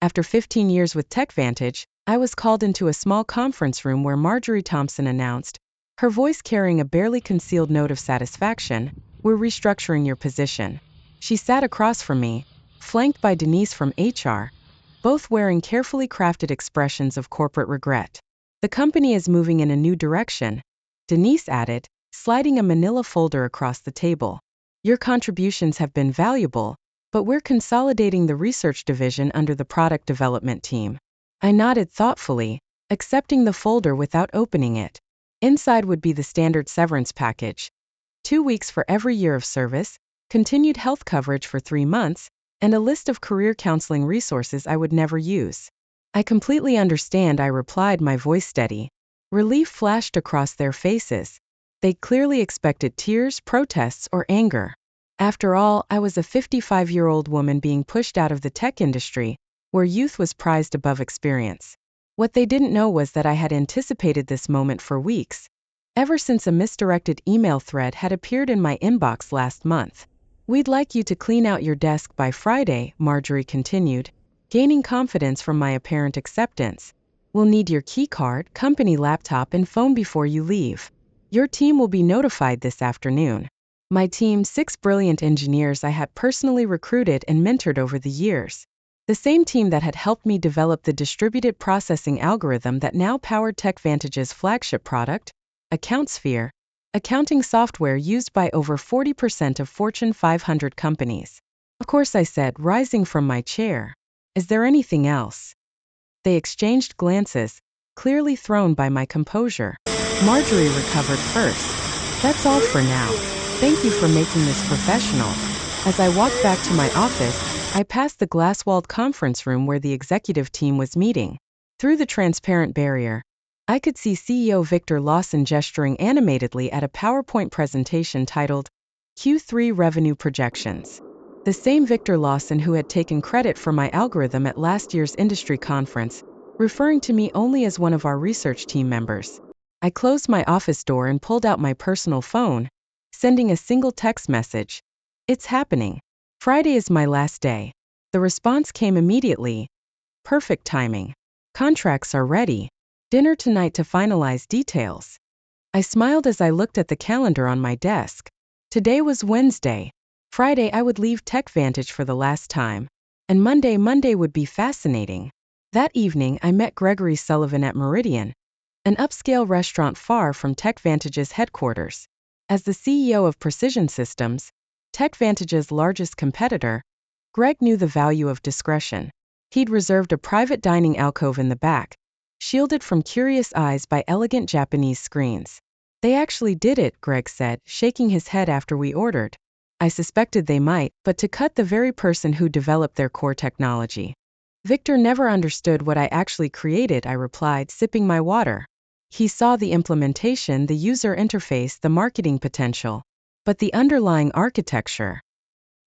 After 15 years with TechVantage, I was called into a small conference room where Marjorie Thompson announced, her voice carrying a barely concealed note of satisfaction, "We're restructuring your position." She sat across from me, flanked by Denise from HR, both wearing carefully crafted expressions of corporate regret. "The company is moving in a new direction," Denise added, sliding a manila folder across the table. "Your contributions have been valuable, but we're consolidating the research division under the product development team." I nodded thoughtfully, accepting the folder without opening it. Inside would be the standard severance package: 2 weeks for every year of service, continued health coverage for 3 months, and a list of career counseling resources I would never use. "I completely understand," I replied, my voice steady. Relief flashed across their faces. They clearly expected tears, protests, or anger. After all, I was a 55-year-old woman being pushed out of the tech industry, where youth was prized above experience. What they didn't know was that I had anticipated this moment for weeks, ever since a misdirected email thread had appeared in my inbox last month. "We'd like you to clean out your desk by Friday," Marjorie continued, gaining confidence from my apparent acceptance. "We'll need your key card, company laptop, and phone before you leave. Your team will be notified this afternoon." My team, 6 brilliant engineers I had personally recruited and mentored over the years. The same team that had helped me develop the distributed processing algorithm that now powered TechVantage's flagship product, AccountSphere, accounting software used by over 40% of Fortune 500 companies. "Of course," I said, rising from my chair. "Is there anything else?" They exchanged glances, clearly thrown by my composure. Marjorie recovered first. "That's all for now. Thank you for making this professional." As I walked back to my office, I passed the glass-walled conference room where the executive team was meeting. Through the transparent barrier, I could see CEO Victor Lawson gesturing animatedly at a PowerPoint presentation titled Q3 Revenue Projections. The same Victor Lawson who had taken credit for my algorithm at last year's industry conference, referring to me only as one of our research team members. I closed my office door and pulled out my personal phone, sending a single text message. "It's happening. Friday is my last day." The response came immediately. "Perfect timing. Contracts are ready. Dinner tonight to finalize details." I smiled as I looked at the calendar on my desk. Today was Wednesday. Friday I would leave TechVantage for the last time. And Monday would be fascinating. That evening I met Gregory Sullivan at Meridian, an upscale restaurant far from TechVantage's headquarters. As the CEO of Precision Systems, TechVantage's largest competitor, Greg knew the value of discretion. He'd reserved a private dining alcove in the back, shielded from curious eyes by elegant Japanese screens. "They actually did it," Greg said, shaking his head after we ordered. "I suspected they might, but to cut the very person who developed their core technology." "Victor never understood what I actually created," I replied, sipping my water. "He saw the implementation, the user interface, the marketing potential. But the underlying architecture,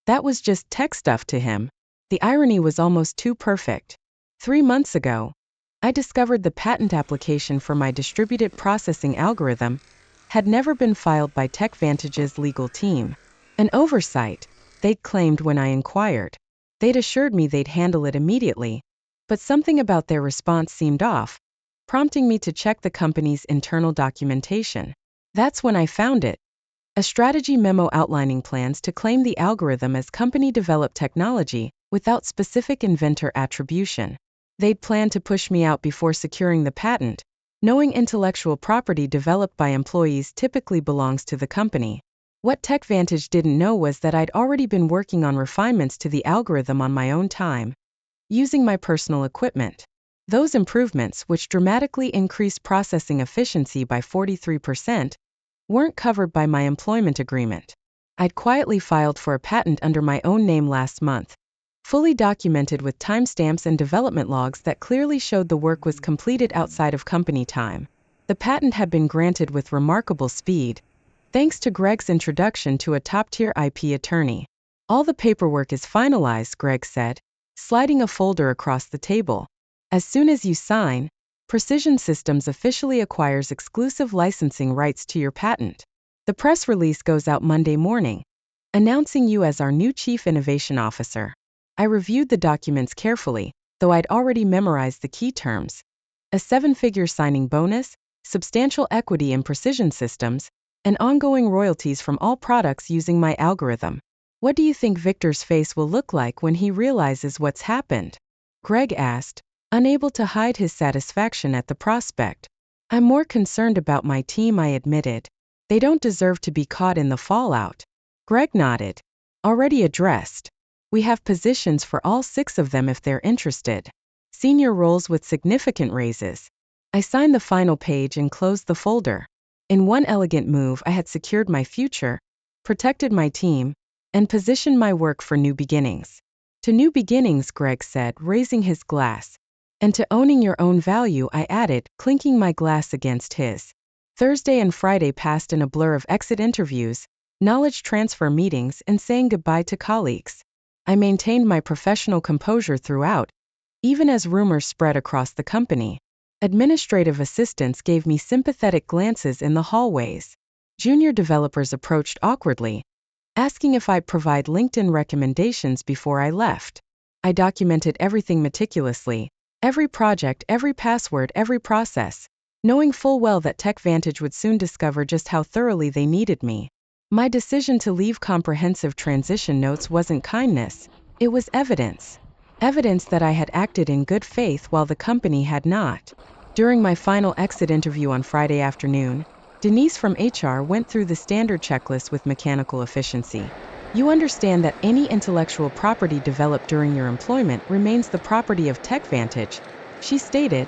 that was just tech stuff to him." The irony was almost too perfect. 3 months ago, I discovered the patent application for my distributed processing algorithm had never been filed by TechVantage's legal team. An oversight, they'd claimed when I inquired. They'd assured me they'd handle it immediately, but something about their response seemed off, prompting me to check the company's internal documentation. That's when I found it. A strategy memo outlining plans to claim the algorithm as company-developed technology without specific inventor attribution. They'd planned to push me out before securing the patent, knowing intellectual property developed by employees typically belongs to the company. What TechVantage didn't know was that I'd already been working on refinements to the algorithm on my own time, using my personal equipment. Those improvements, which dramatically increased processing efficiency by 43%, weren't covered by my employment agreement. I'd quietly filed for a patent under my own name last month, fully documented with timestamps and development logs that clearly showed the work was completed outside of company time. The patent had been granted with remarkable speed, thanks to Greg's introduction to a top-tier IP attorney. "All the paperwork is finalized," Greg said, sliding a folder across the table. "As soon as you sign, Precision Systems officially acquires exclusive licensing rights to your patent. The press release goes out Monday morning, announcing you as our new Chief Innovation Officer." I reviewed the documents carefully, though I'd already memorized the key terms. A 7-figure signing bonus, substantial equity in Precision Systems, and ongoing royalties from all products using my algorithm. What do you think Victor's face will look like when he realizes what's happened? Greg asked, unable to hide his satisfaction at the prospect. I'm more concerned about my team, I admitted. They don't deserve to be caught in the fallout. Greg nodded. Already addressed. We have positions for all 6 of them if they're interested. Senior roles with significant raises. I signed the final page and closed the folder. In one elegant move, I had secured my future, protected my team, and positioned my work for new beginnings. To new beginnings, Greg said, raising his glass. And to owning your own value, I added, clinking my glass against his. Thursday and Friday passed in a blur of exit interviews, knowledge transfer meetings, and saying goodbye to colleagues. I maintained my professional composure throughout, even as rumors spread across the company. Administrative assistants gave me sympathetic glances in the hallways. Junior developers approached awkwardly, asking if I'd provide LinkedIn recommendations before I left. I documented everything meticulously, every project, every password, every process, knowing full well that TechVantage would soon discover just how thoroughly they needed me. My decision to leave comprehensive transition notes wasn't kindness, it was evidence. Evidence that I had acted in good faith while the company had not. During my final exit interview on Friday afternoon, Denise from HR went through the standard checklist with mechanical efficiency. You understand that any intellectual property developed during your employment remains the property of TechVantage, she stated,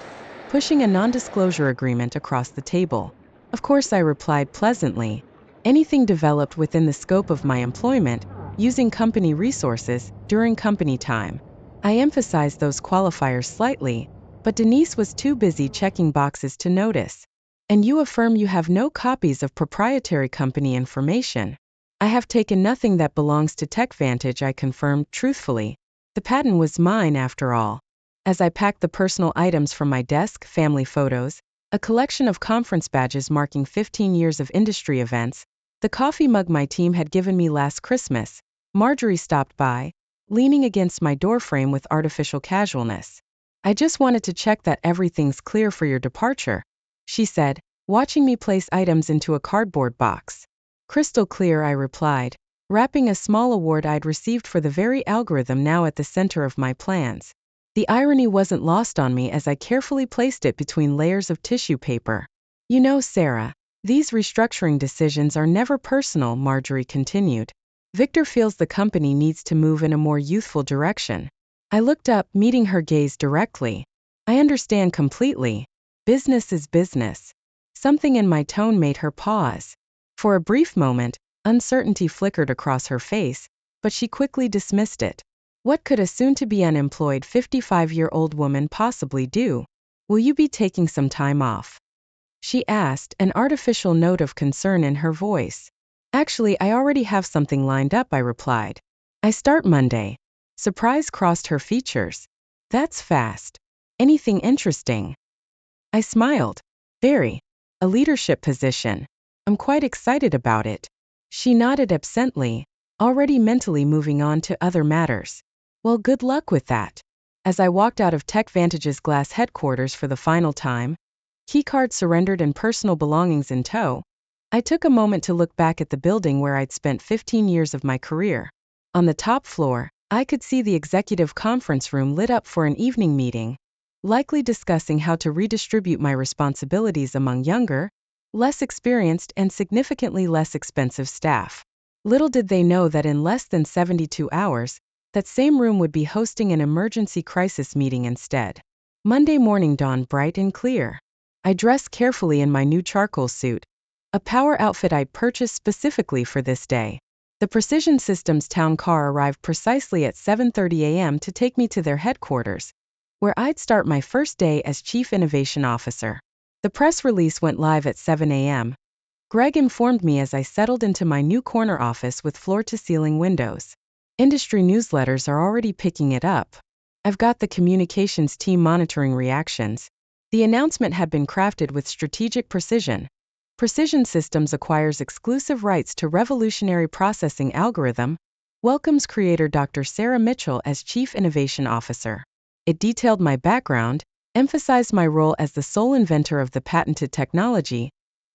pushing a non-disclosure agreement across the table. Of course, I replied pleasantly. Anything developed within the scope of my employment, using company resources, during company time. I emphasized those qualifiers slightly, but Denise was too busy checking boxes to notice. And you affirm you have no copies of proprietary company information. I have taken nothing that belongs to TechVantage, I confirmed truthfully. The patent was mine after all. As I packed the personal items from my desk, family photos, a collection of conference badges marking 15 years of industry events, the coffee mug my team had given me last Christmas, Marjorie stopped by, leaning against my doorframe with artificial casualness. I just wanted to check that everything's clear for your departure, she said, watching me place items into a cardboard box. Crystal clear, I replied, wrapping a small award I'd received for the very algorithm now at the center of my plans. The irony wasn't lost on me as I carefully placed it between layers of tissue paper. You know, Sarah, these restructuring decisions are never personal, Marjorie continued. Victor feels the company needs to move in a more youthful direction. I looked up, meeting her gaze directly. I understand completely. Business is business. Something in my tone made her pause. For a brief moment, uncertainty flickered across her face, but she quickly dismissed it. What could a soon-to-be unemployed 55-year-old woman possibly do? Will you be taking some time off? She asked, an artificial note of concern in her voice. Actually, I already have something lined up, I replied. I start Monday. Surprise crossed her features. That's fast. Anything interesting? I smiled. Very. A leadership position. I'm quite excited about it. She nodded absently, already mentally moving on to other matters. Well, good luck with that. As I walked out of TechVantage's glass headquarters for the final time, keycard surrendered and personal belongings in tow, I took a moment to look back at the building where I'd spent 15 years of my career. On the top floor, I could see the executive conference room lit up for an evening meeting, likely discussing how to redistribute my responsibilities among younger, less experienced and significantly less expensive staff. Little did they know that in less than 72 hours, that same room would be hosting an emergency crisis meeting instead. Monday morning dawned bright and clear. I dressed carefully in my new charcoal suit, a power outfit I'd purchased specifically for this day. The Precision Systems town car arrived precisely at 7:30 a.m. to take me to their headquarters, where I'd start my first day as Chief Innovation Officer. The press release went live at 7 a.m. Greg informed me as I settled into my new corner office with floor-to-ceiling windows. Industry newsletters are already picking it up. I've got the communications team monitoring reactions. The announcement had been crafted with strategic precision. Precision Systems acquires exclusive rights to revolutionary processing algorithm, welcomes creator Dr. Sarah Mitchell as Chief Innovation Officer. It detailed my background, emphasized my role as the sole inventor of the patented technology,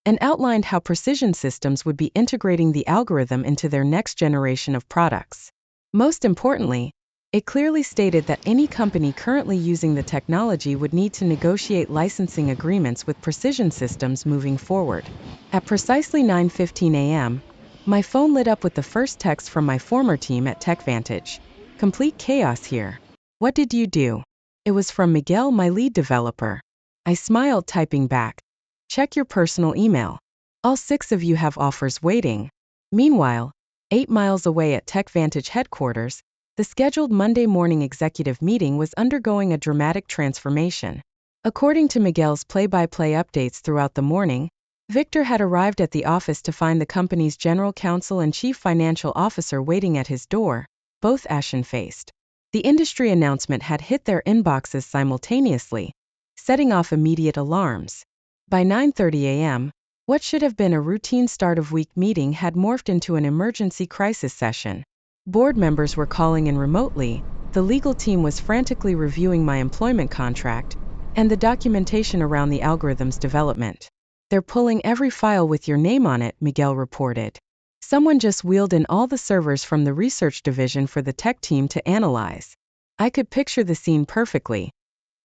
and outlined how Precision Systems would be integrating the algorithm into their next generation of products. Most importantly, it clearly stated that any company currently using the technology would need to negotiate licensing agreements with Precision Systems moving forward. At precisely 9:15 a.m., my phone lit up with the first text from my former team at TechVantage. Complete chaos here. What did you do? It was from Miguel, my lead developer. I smiled, typing back. Check your personal email. All 6 of you have offers waiting. Meanwhile, 8 miles away at TechVantage headquarters, the scheduled Monday morning executive meeting was undergoing a dramatic transformation. According to Miguel's play-by-play updates throughout the morning, Victor had arrived at the office to find the company's general counsel and chief financial officer waiting at his door, both ashen-faced. The industry announcement had hit their inboxes simultaneously, setting off immediate alarms. By 9:30 a.m., what should have been a routine start-of-week meeting had morphed into an emergency crisis session. Board members were calling in remotely, the legal team was frantically reviewing my employment contract, and the documentation around the algorithm's development. They're pulling every file with your name on it, Miguel reported. Someone just wheeled in all the servers from the research division for the tech team to analyze. I could picture the scene perfectly.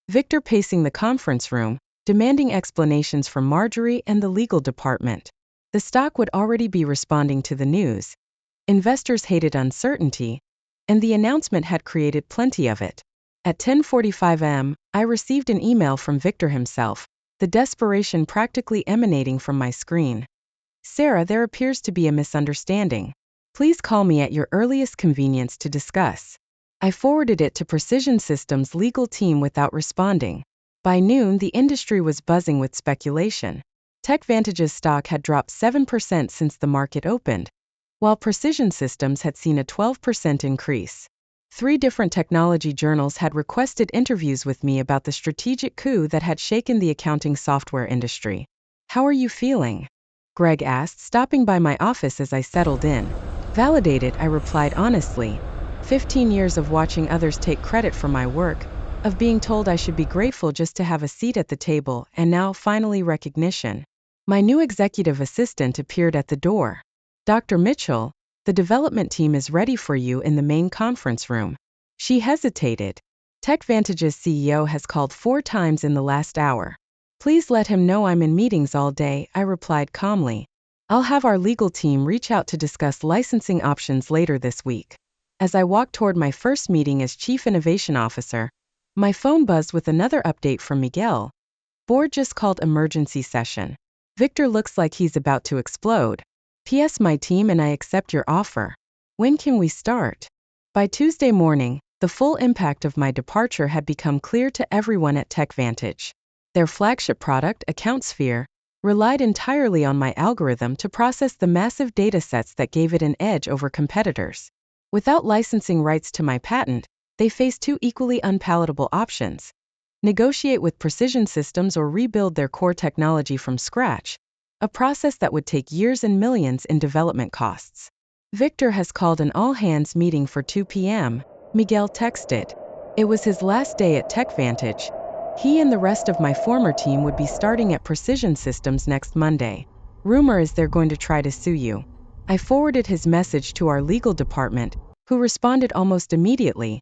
Victor pacing the conference room, demanding explanations from Marjorie and the legal department. The stock would already be responding to the news. Investors hated uncertainty, and the announcement had created plenty of it. At 10:45 am, I received an email from Victor himself, the desperation practically emanating from my screen. Sarah, there appears to be a misunderstanding. Please call me at your earliest convenience to discuss. I forwarded it to Precision Systems' legal team without responding. By noon, the industry was buzzing with speculation. TechVantage's stock had dropped 7% since the market opened, while Precision Systems had seen a 12% increase. 3 different technology journals had requested interviews with me about the strategic coup that had shaken the accounting software industry. How are you feeling? Greg asked, stopping by my office as I settled in. Validated, I replied honestly. 15 years of watching others take credit for my work, of being told I should be grateful just to have a seat at the table, and now, finally, recognition. My new executive assistant appeared at the door. Dr. Mitchell, the development team is ready for you in the main conference room. She hesitated. TechVantage's CEO has called 4 times in the last hour. Please let him know I'm in meetings all day, I replied calmly. I'll have our legal team reach out to discuss licensing options later this week. As I walked toward my first meeting as Chief Innovation Officer, my phone buzzed with another update from Miguel. Board just called emergency session. Victor looks like he's about to explode. P.S. My team and I accept your offer. When can we start? By Tuesday morning, the full impact of my departure had become clear to everyone at TechVantage. Their flagship product, AccountSphere, relied entirely on my algorithm to process the massive datasets that gave it an edge over competitors. Without licensing rights to my patent, they faced 2 equally unpalatable options: negotiate with Precision Systems or rebuild their core technology from scratch, a process that would take years and millions in development costs. Victor has called an all-hands meeting for 2 p.m., Miguel texted. It was his last day at TechVantage. He and the rest of my former team would be starting at Precision Systems next Monday. Rumor is they're going to try to sue you. I forwarded his message to our legal department, who responded almost immediately.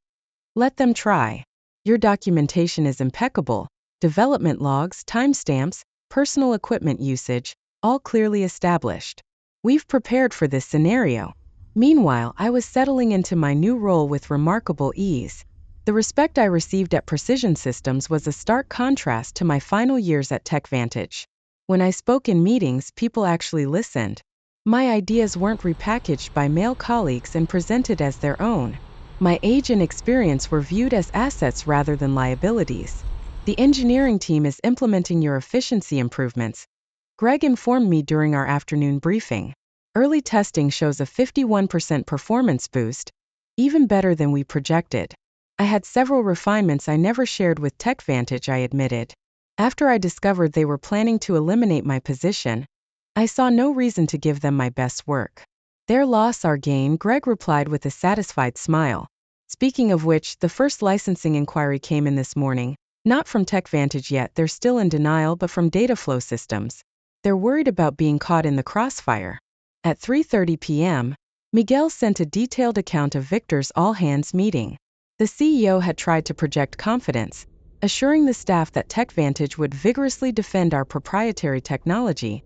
Let them try. Your documentation is impeccable. Development logs, timestamps, personal equipment usage, all clearly established. We've prepared for this scenario. Meanwhile, I was settling into my new role with remarkable ease. The respect I received at Precision Systems was a stark contrast to my final years at TechVantage. When I spoke in meetings, people actually listened. My ideas weren't repackaged by male colleagues and presented as their own. My age and experience were viewed as assets rather than liabilities. The engineering team is implementing your efficiency improvements, Greg informed me during our afternoon briefing. Early testing shows a 51% performance boost, even better than we projected. I had several refinements I never shared with TechVantage, I admitted. After I discovered they were planning to eliminate my position, I saw no reason to give them my best work. Their loss, our gain, Greg replied with a satisfied smile. Speaking of which, the first licensing inquiry came in this morning, not from TechVantage yet, they're still in denial, but from Dataflow Systems. They're worried about being caught in the crossfire. At 3:30 p.m., Miguel sent a detailed account of Victor's all-hands meeting. The CEO had tried to project confidence, assuring the staff that TechVantage would vigorously defend our proprietary technology,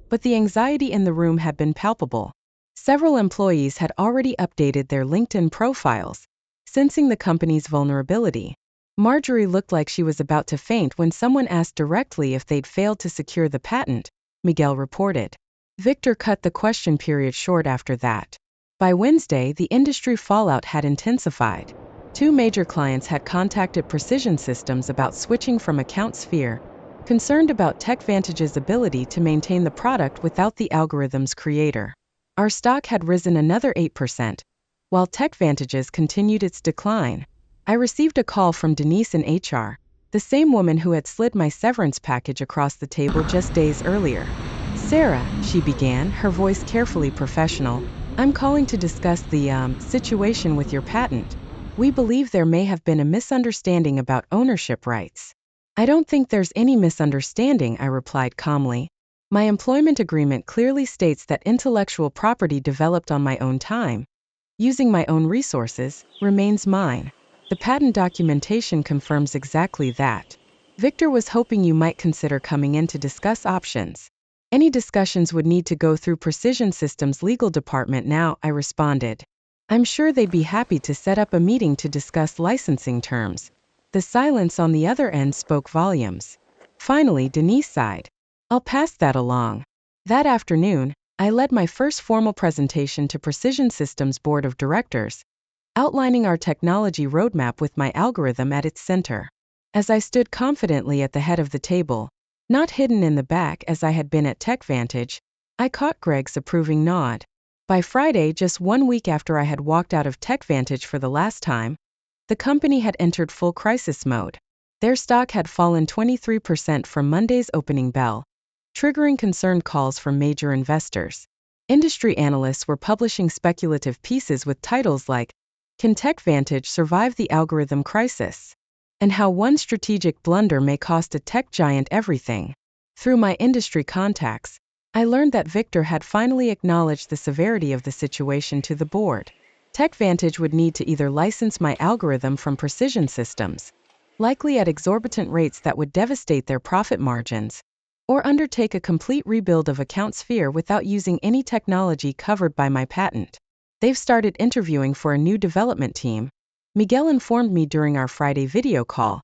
but the anxiety in the room had been palpable. Several employees had already updated their LinkedIn profiles, sensing the company's vulnerability. Marjorie looked like she was about to faint when someone asked directly if they'd failed to secure the patent, Miguel reported. Victor cut the question period short after that. By Wednesday, the industry fallout had intensified. 2 major clients had contacted Precision Systems about switching from AccountSphere, concerned about TechVantage's ability to maintain the product without the algorithm's creator. Our stock had risen another 8%, while TechVantage's continued its decline. I received a call from Denise in HR, the same woman who had slid my severance package across the table just days earlier. "Sarah," she began, her voice carefully professional, "I'm calling to discuss the situation with your patent. We believe there may have been a misunderstanding about ownership rights." "I don't think there's any misunderstanding," I replied calmly. "My employment agreement clearly states that intellectual property developed on my own time, using my own resources, remains mine. The patent documentation confirms exactly that." Victor was hoping you might consider coming in to discuss options. "Any discussions would need to go through Precision Systems' legal department now," I responded. "I'm sure they'd be happy to set up a meeting to discuss licensing terms." The silence on the other end spoke volumes. Finally, Denise sighed. "I'll pass that along." That afternoon, I led my first formal presentation to Precision Systems' board of directors, outlining our technology roadmap with my algorithm at its center. As I stood confidently at the head of the table, not hidden in the back as I had been at TechVantage, I caught Greg's approving nod. By Friday, just 1 week after I had walked out of TechVantage for the last time, the company had entered full crisis mode. Their stock had fallen 23% from Monday's opening bell, triggering concerned calls from major investors. Industry analysts were publishing speculative pieces with titles like, "Can TechVantage survive the algorithm crisis?" and "How one strategic blunder may cost a tech giant everything." Through my industry contacts, I learned that Victor had finally acknowledged the severity of the situation to the board. TechVantage would need to either license my algorithm from Precision Systems, likely at exorbitant rates that would devastate their profit margins, or undertake a complete rebuild of AccountSphere without using any technology covered by my patent. They've started interviewing for a new development team, Miguel informed me during our Friday video call,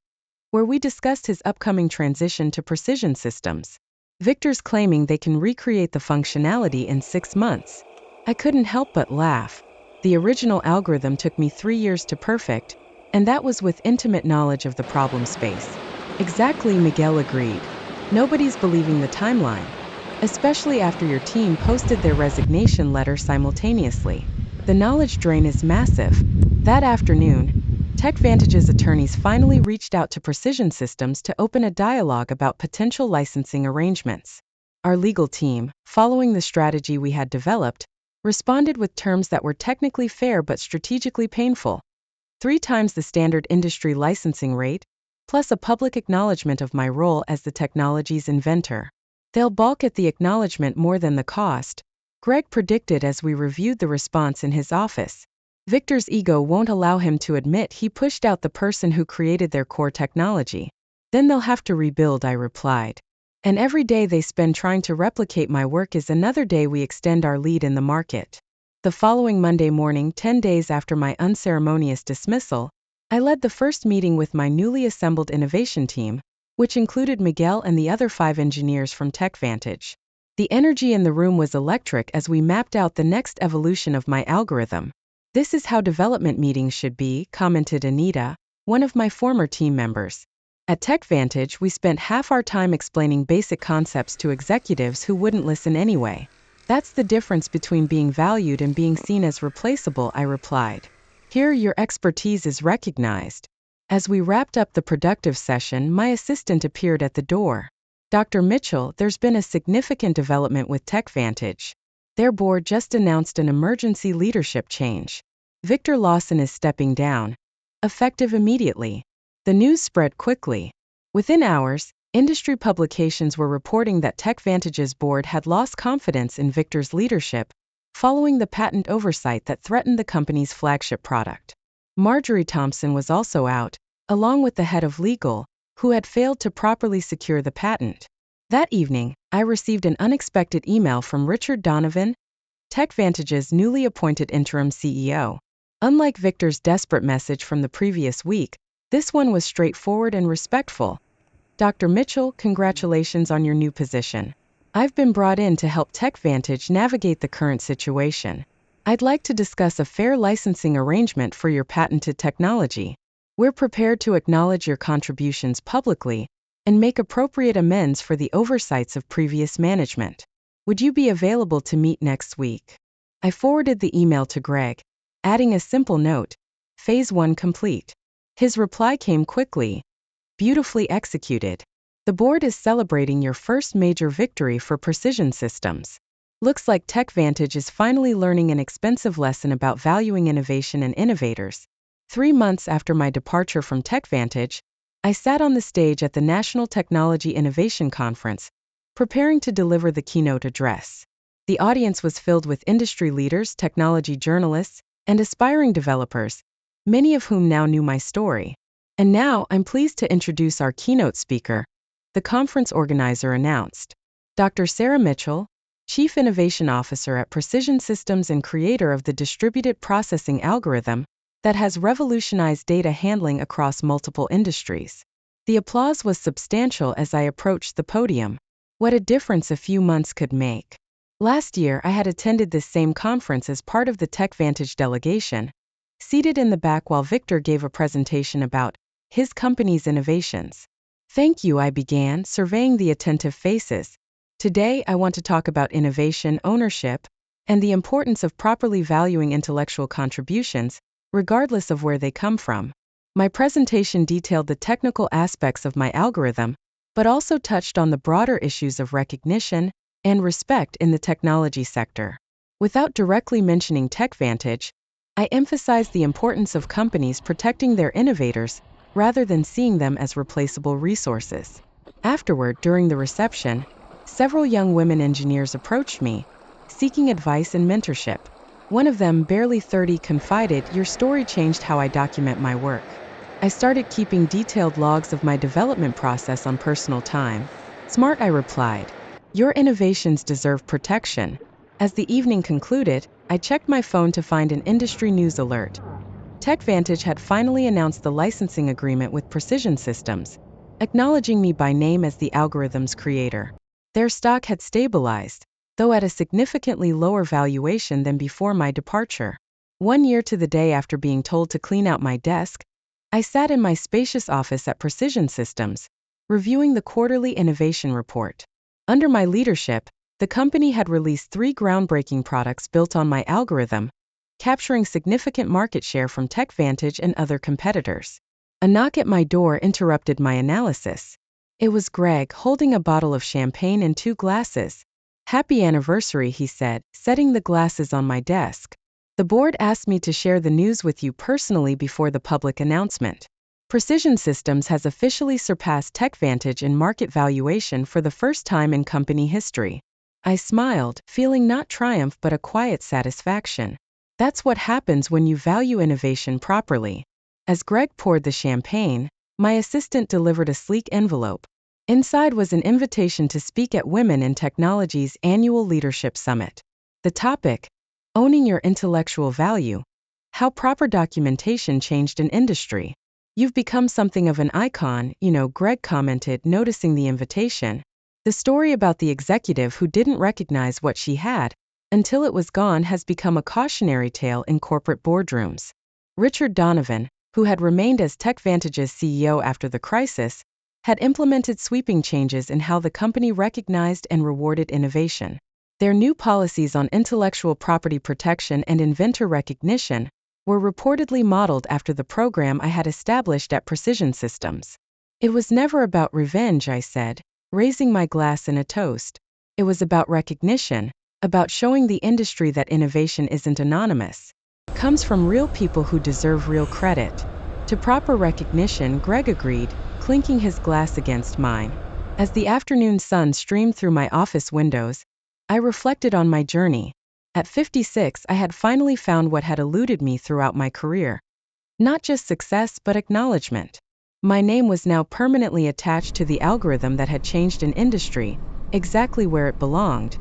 where we discussed his upcoming transition to Precision Systems. Victor's claiming they can recreate the functionality in 6 months. I couldn't help but laugh. The original algorithm took me 3 years to perfect, and that was with intimate knowledge of the problem space. Exactly, Miguel agreed. Nobody's believing the timeline, especially after your team posted their resignation letter simultaneously. The knowledge drain is massive. That afternoon, TechVantage's attorneys finally reached out to Precision Systems to open a dialogue about potential licensing arrangements. Our legal team, following the strategy we had developed, responded with terms that were technically fair but strategically painful. 3 times the standard industry licensing rate, plus a public acknowledgement of my role as the technology's inventor. "They'll balk at the acknowledgement more than the cost," Greg predicted as we reviewed the response in his office. "Victor's ego won't allow him to admit he pushed out the person who created their core technology. Then they'll have to rebuild," I replied. "And every day they spend trying to replicate my work is another day we extend our lead in the market." The following Monday morning, 10 days after my unceremonious dismissal, I led the first meeting with my newly assembled innovation team, which included Miguel and the other 5 engineers from TechVantage. The energy in the room was electric as we mapped out the next evolution of my algorithm. "This is how development meetings should be," commented Anita, one of my former team members. At TechVantage, we spent half our time explaining basic concepts to executives who wouldn't listen anyway. "That's the difference between being valued and being seen as replaceable," I replied. "Here, your expertise is recognized." As we wrapped up the productive session, my assistant appeared at the door. "Dr. Mitchell, there's been a significant development with TechVantage. Their board just announced an emergency leadership change." Victor Lawson is stepping down. Effective immediately. The news spread quickly. Within hours, industry publications were reporting that TechVantage's board had lost confidence in Victor's leadership, following the patent oversight that threatened the company's flagship product. Marjorie Thompson was also out, along with the head of legal, who had failed to properly secure the patent. That evening, I received an unexpected email from Richard Donovan, TechVantage's newly appointed interim CEO. Unlike Victor's desperate message from the previous week, this one was straightforward and respectful. Dr. Mitchell, congratulations on your new position. I've been brought in to help TechVantage navigate the current situation. I'd like to discuss a fair licensing arrangement for your patented technology. We're prepared to acknowledge your contributions publicly and make appropriate amends for the oversights of previous management. Would you be available to meet next week? I forwarded the email to Greg, adding a simple note, Phase 1 complete. His reply came quickly, beautifully executed. The board is celebrating your first major victory for Precision Systems. Looks like TechVantage is finally learning an expensive lesson about valuing innovation and innovators. 3 months after my departure from TechVantage, I sat on the stage at the National Technology Innovation Conference, preparing to deliver the keynote address. The audience was filled with industry leaders, technology journalists, and aspiring developers, many of whom now knew my story. And now I'm pleased to introduce our keynote speaker, the conference organizer announced. Dr. Sarah Mitchell, Chief Innovation Officer at Precision Systems and creator of the distributed processing algorithm that has revolutionized data handling across multiple industries. The applause was substantial as I approached the podium. What a difference a few months could make. Last year, I had attended this same conference as part of the TechVantage delegation, seated in the back while Victor gave a presentation about his company's innovations. Thank you, I began, surveying the attentive faces. Today, I want to talk about innovation, ownership, and the importance of properly valuing intellectual contributions, regardless of where they come from. My presentation detailed the technical aspects of my algorithm, but also touched on the broader issues of recognition and respect in the technology sector. Without directly mentioning TechVantage, I emphasized the importance of companies protecting their innovators rather than seeing them as replaceable resources. Afterward, during the reception, several young women engineers approached me, seeking advice and mentorship. One of them, barely 30, confided, "Your story changed how I document my work. I started keeping detailed logs of my development process on personal time." "Smart," I replied. "Your innovations deserve protection." As the evening concluded, I checked my phone to find an industry news alert. TechVantage had finally announced the licensing agreement with Precision Systems, acknowledging me by name as the algorithm's creator. Their stock had stabilized, though at a significantly lower valuation than before my departure. 1 year to the day after being told to clean out my desk, I sat in my spacious office at Precision Systems, reviewing the quarterly innovation report. Under my leadership, the company had released 3 groundbreaking products built on my algorithm, capturing significant market share from TechVantage and other competitors. A knock at my door interrupted my analysis. It was Greg, holding a bottle of champagne and 2 glasses. "Happy anniversary," he said, setting the glasses on my desk. "The board asked me to share the news with you personally before the public announcement. Precision Systems has officially surpassed TechVantage in market valuation for the first time in company history." I smiled, feeling not triumph but a quiet satisfaction. That's what happens when you value innovation properly. As Greg poured the champagne, my assistant delivered a sleek envelope. Inside was an invitation to speak at Women in Technology's annual Leadership Summit. The topic: Owning Your Intellectual Value. How Proper Documentation Changed an Industry. "You've become something of an icon, Greg commented, noticing the invitation. The story about the executive who didn't recognize what she had until it was gone has become a cautionary tale in corporate boardrooms. Richard Donovan, who had remained as TechVantage's CEO after the crisis, had implemented sweeping changes in how the company recognized and rewarded innovation. Their new policies on intellectual property protection and inventor recognition were reportedly modeled after the program I had established at Precision Systems. "It was never about revenge," I said, raising my glass in a toast. "It was about recognition, about showing the industry that innovation isn't anonymous." comes from real people who deserve real credit. To proper recognition, Greg agreed, clinking his glass against mine. As the afternoon sun streamed through my office windows, I reflected on my journey. At 56, I had finally found what had eluded me throughout my career. Not just success, but acknowledgement. My name was now permanently attached to the algorithm that had changed an industry, exactly where it belonged.